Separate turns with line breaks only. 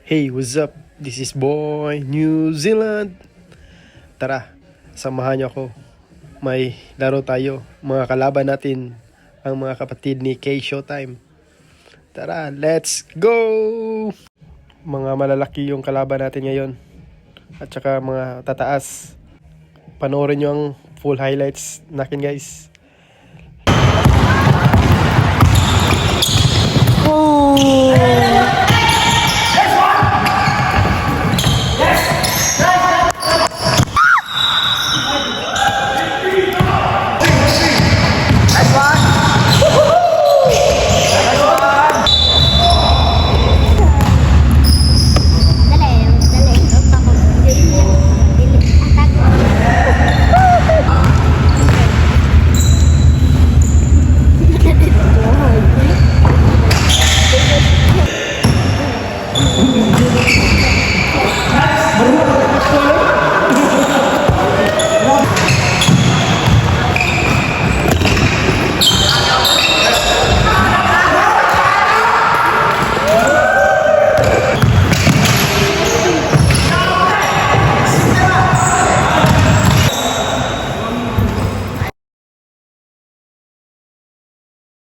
Hey, what's up? This is Boy New Zealand. Tara, samahan niyo ako. May laro tayo. Mga kalaban natin, ang mga kapatid ni K Showtime. Tara, let's go! Mga malalaki yung kalaban natin ngayon. At saka mga tataas. Panoorin nyo ang full highlights natin, guys.